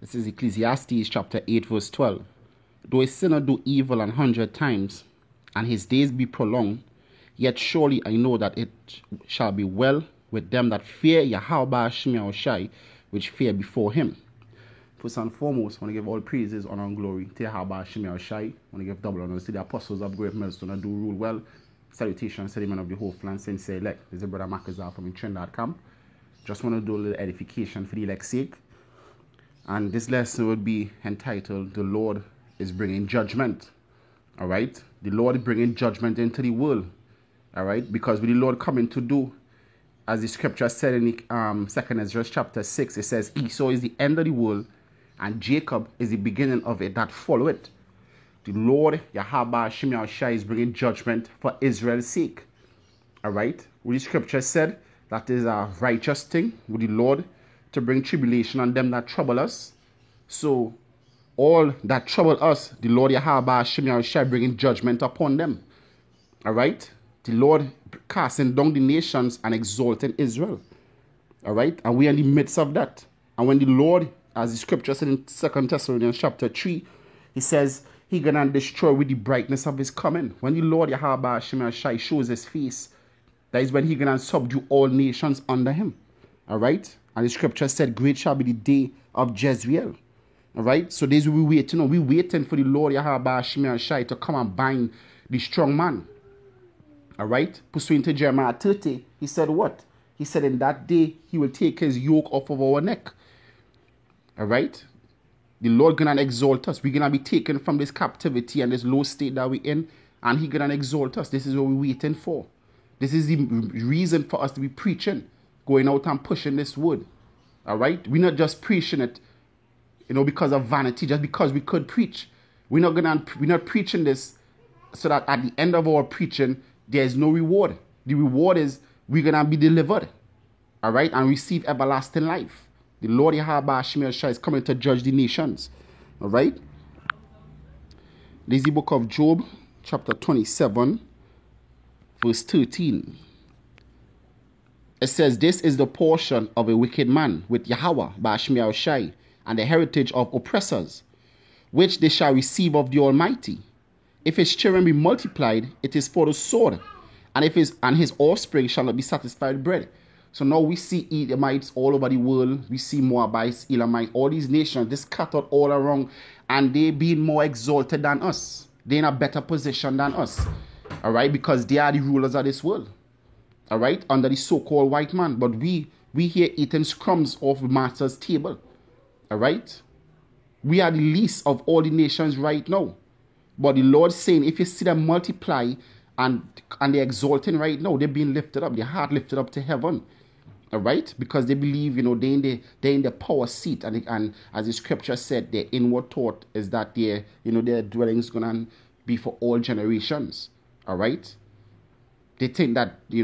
This is Ecclesiastes chapter 8 verse 12. Though a sinner do evil 100 times, and his days be prolonged, yet surely I know that it shall be well with them that fear Yahweh Shemi Shai, which fear before him. First and foremost, I want to give all praises, honor, and glory to Yahweh Shemi Shai. I want to give double honors to the apostles of Great Millstone and do rule well. Salutations to the men of the whole land, since elect. This is Brother Makazar from Trinidad camp. Just want to do a little edification for the elect's sake. And this lesson would be entitled, The Lord is Bringing Judgment. All right? The Lord is bringing judgment into the world. All right? Because with the Lord coming to do, as the scripture said in 2 Ezra chapter 6, it says, Esau is the end of the world, and Jacob is the beginning of it that follow it. The Lord, Yahweh Shemi Shai, is bringing judgment for Israel's sake. All right? What the scripture said, that is a righteous thing with the Lord to bring tribulation on them that trouble us. So all that trouble us, the Lord Yahweh Shemi Shai bringing judgment upon them. All right? The Lord casting down the nations and exalting Israel. All right? And we are in the midst of that. And when the Lord, as the scripture said in 2 Thessalonians chapter 3, he says he gonna destroy with the brightness of his coming. When the Lord Yahweh Shemi Shai shows his face, that is when he gonna subdue all nations under him. All right? And the scripture said, great shall be the day of Jezreel. All right? So this we waiting on. We waiting for the Lord Yahweh Shemi Shai to come and bind the strong man. All right? Pursuant to Jeremiah 30, he said what? He said in that day, he will take his yoke off of our neck. All right? The Lord gonna exalt us. We're gonna be taken from this captivity and this low state that we're in. And he gonna exalt us. This is what we're waiting for. This is the reason for us to be preaching. Going out and pushing this word. All right? We're not just preaching it, because of vanity, just because we could preach. We're not preaching this so that at the end of our preaching, there's no reward. The reward is we're going to be delivered. All right? And receive everlasting life. The Lord Yahweh Shemi Shai is coming to judge the nations. All right? This is the book of Job, chapter 27, verse 13. It says, this is the portion of a wicked man with Yahweh Shemi Shai, and the heritage of oppressors, which they shall receive of the Almighty. If his children be multiplied, it is for the sword, and his offspring shall not be satisfied with bread. So now we see Edomites all over the world. We see Moabites, Elamites, all these nations, they scattered all around, and they being more exalted than us. They're in a better position than us. All right, because they are the rulers of this world. All right, under the so-called white man. But we here eating crumbs off the master's table. All right. We are the least of all the nations right now. But the Lord saying, if you see them multiply and they're exalting right now, they're being lifted up, their heart lifted up to heaven. All right, because they believe, they're in the power seat, and as the scripture said, their inward thought is that their dwelling is gonna be for all generations. All right. They think that they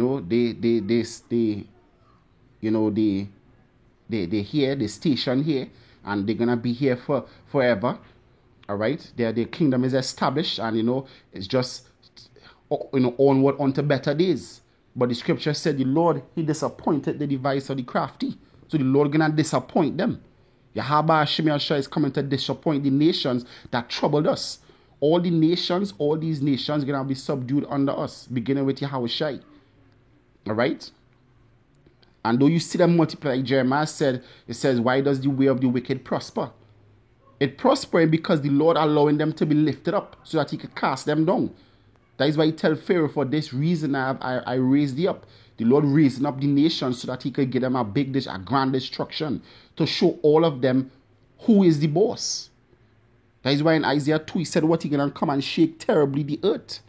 here, they station here, and they're gonna be here for forever. All right, their kingdom is established, and it's just onward onto better days. But the scripture said the Lord, he disappointed the device of the crafty, so the Lord gonna disappoint them. Yahweh Shemi Shai is coming to disappoint the nations that troubled us. All these nations going to be subdued under us, beginning with Yahweh Shai. All right? And though you see them multiply, like Jeremiah said, it says, why does the way of the wicked prosper? It prospers because the Lord allowing them to be lifted up so that he could cast them down. That is why he tells Pharaoh, for this reason I raised thee up. The Lord raising up the nations so that he could give them a grand destruction, to show all of them who is the boss. That is why in Isaiah 2 he said what he gonna come and shake terribly the earth.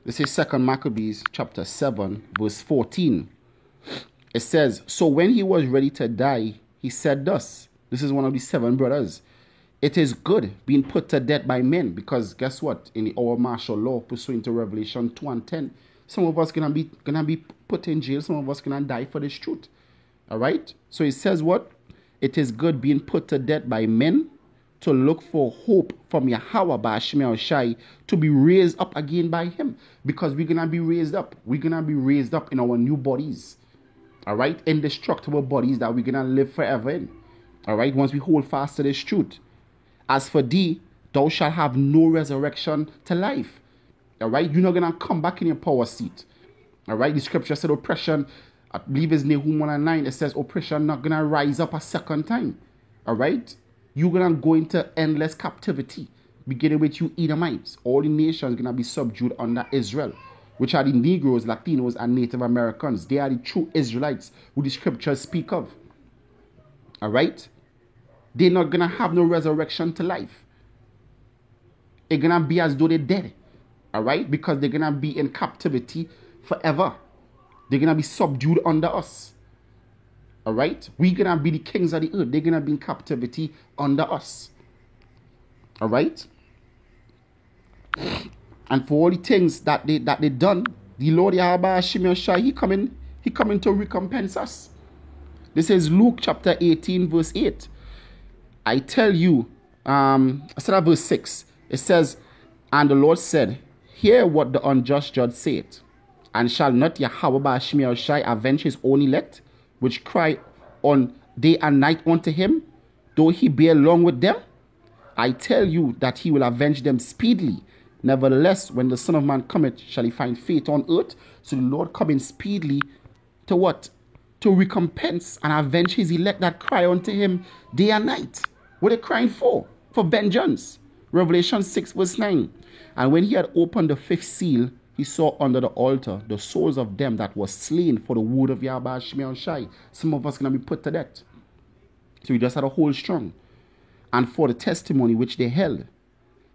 This is 2 Maccabees chapter 7 verse 14. It says, so when he was ready to die, he said thus. This is one of the 7 brothers. It is good being put to death by men, because guess what? In our martial law, pursuant to Revelation 2 and 10, some of us gonna be put in jail. Some of us gonna die for this truth. All right. So it says what? It is good being put to death by men, to look for hope from Yahweh Shemi Shai, to be raised up again by him, because we're gonna be raised up. We're gonna be raised up in our new bodies. All right, indestructible bodies that we're gonna live forever in. All right, once we hold fast to this truth. As for thee, thou shalt have no resurrection to life. All right, you're not gonna come back in your power seat. All right, the scripture said oppression, I believe it's Nahum 1:9. It says oppression not gonna rise up a second time. All right, you're gonna go into endless captivity, beginning with you Edomites. All the nations gonna be subdued under Israel, which are the Negroes, Latinos, and Native Americans. They are the true Israelites who the scriptures speak of. All right, they're not gonna have no resurrection to life. It's gonna be as though they're dead. All right, because they're gonna be in captivity forever. They're gonna be subdued under us. All right, we're gonna be the kings of the earth. They're gonna be in captivity under us. All right, and for all the things that they done, the Lord Yahweh Hashem Yahshai, he coming to recompense us. This is Luke chapter 18 verse 8. I tell you, instead of verse 6, it says, and the Lord said, hear what the unjust judge saith, and shall not Yahweh Hashem Yahshai avenge his own elect, which cry on day and night unto him, though he be along with them? I tell you that he will avenge them speedily. Nevertheless, when the Son of Man cometh, shall he find faith on earth? So the Lord coming speedily to what? To recompense and avenge his elect that cry unto him day and night. What are they crying for? For vengeance. Revelation 6 verse 9. And when he had opened the fifth seal, he saw under the altar the souls of them that were slain for the word of Yahweh Hashem Yahshai. Some of us going to be put to death. So we just had to hold strong. And for the testimony which they held.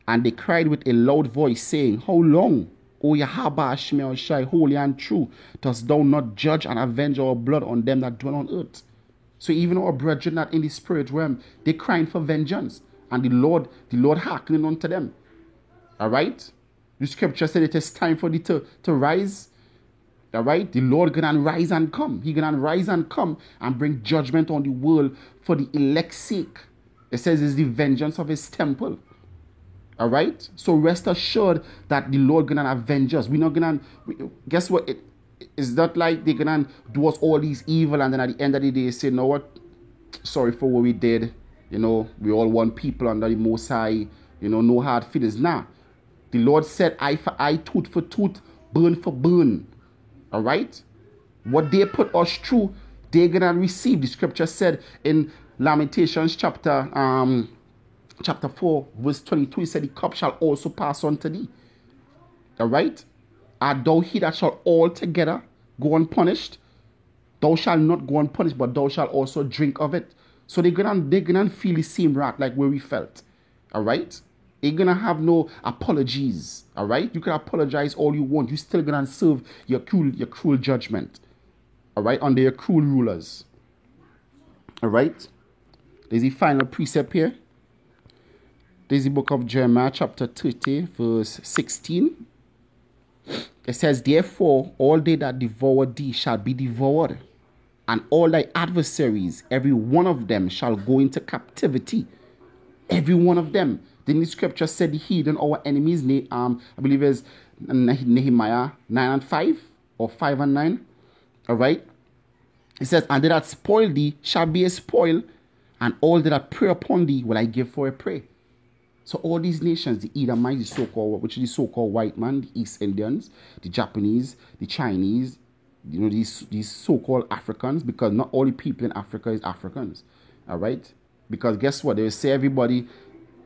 And they cried with a loud voice, saying, how long, O Yahweh Hashem Yahshai, holy and true, dost thou not judge and avenge our blood on them that dwell on earth? So even our brethren that in the spirit realm, they crying for vengeance. And the Lord hearkening unto them. All right? The scripture said it is time for thee to rise. All right? The Lord gonna rise and come. He gonna rise and come and bring judgment on the world for the elect's sake. It says it's the vengeance of his temple. All right? So rest assured that the Lord gonna avenge us. We're not gonna, guess what? It's not like they're gonna do us all these evil and then at the end of the day say, you know what? Sorry for what we did. You know, we all one people under the Most High. You know, no hard feelings. Nah. The Lord said, eye for eye, tooth for tooth, burn for burn. All right? What they put us through, they're going to receive. The scripture said in Lamentations chapter 4, verse 22, it said, the cup shall also pass on to thee. All right? Art thou he that shall altogether go unpunished? Thou shalt not go unpunished, but thou shalt also drink of it. So they're gonna feel the same wrath like where we felt. All right? They're gonna have no apologies. All right? You can apologize all you want. You're still gonna serve your cruel judgment. All right? Under your cruel rulers. All right? There's the final precept here. There's the book of Jeremiah chapter 30 verse 16. It says, therefore, all they that devour thee shall be devoured, and all thy adversaries, every one of them shall go into captivity. Every one of them. Then the scripture said the heathen, our enemies, I believe it's Nehemiah 9 and 5, or 5 and 9. All right? It says, and they that spoil thee shall be a spoil, and all that prey upon thee will I give for a prey. So all these nations, the Edomites, which is the so-called white man, the East Indians, the Japanese, the Chinese, you know, these so-called Africans, because not all the people in Africa is Africans. All right? Because guess what? They will say everybody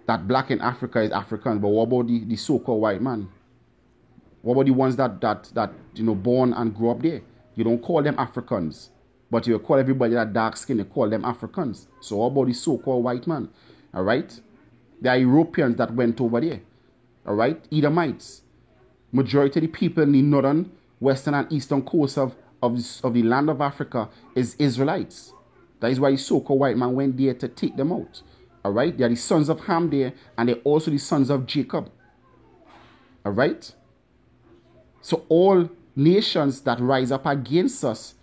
that black in Africa is Africans, but what about the so-called white man? What about the ones that you know, born and grew up there? You don't call them Africans, but you call everybody that dark skin, you call them Africans. So what about the so-called white man? All right? There are Europeans that went over there. All right? Edomites. Majority of the people in the northern, western, and eastern coast of the land of Africa is Israelites. That is why the so-called white man went there to take them out. All right? They are the sons of Ham there, and they're also the sons of Jacob. All right? So all nations that rise up against us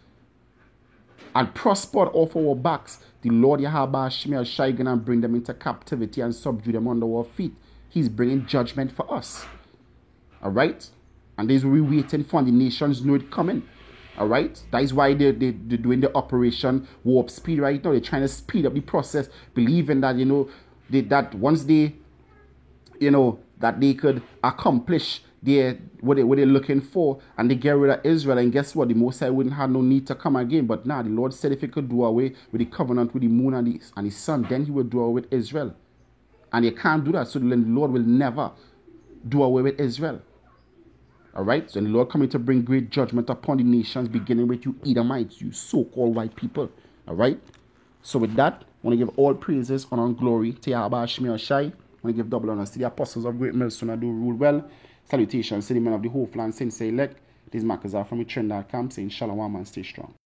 and prosper off our backs, the Lord Yahweh Hashem Yahshai gonna bring them into captivity and subdue them under our feet. He's bringing judgment for us. All right? And this is what we're waiting for, and the nations know it coming. All right, that is why they're doing the Operation Warp Speed right now. They're trying to speed up the process, believing that that once they that they could accomplish what they're looking for, and they get rid of Israel. And guess what? The Most High wouldn't have no need to come again. But now the Lord said if he could do away with the covenant with the moon and the sun, then he would do away with Israel. And you can't do that. So the Lord will never do away with Israel. All right? So the Lord coming to bring great judgment upon the nations, beginning with you Edomites, you so-called white people. All right? So with that, I want to give all praises, honor, and glory to Yahweh Shemi Shai. I want to give double honors to the apostles of Great Millstone and do rule well. Salutations to the men of the whole land, since they elect. These markers are from the trend.com saying shalom and stay strong.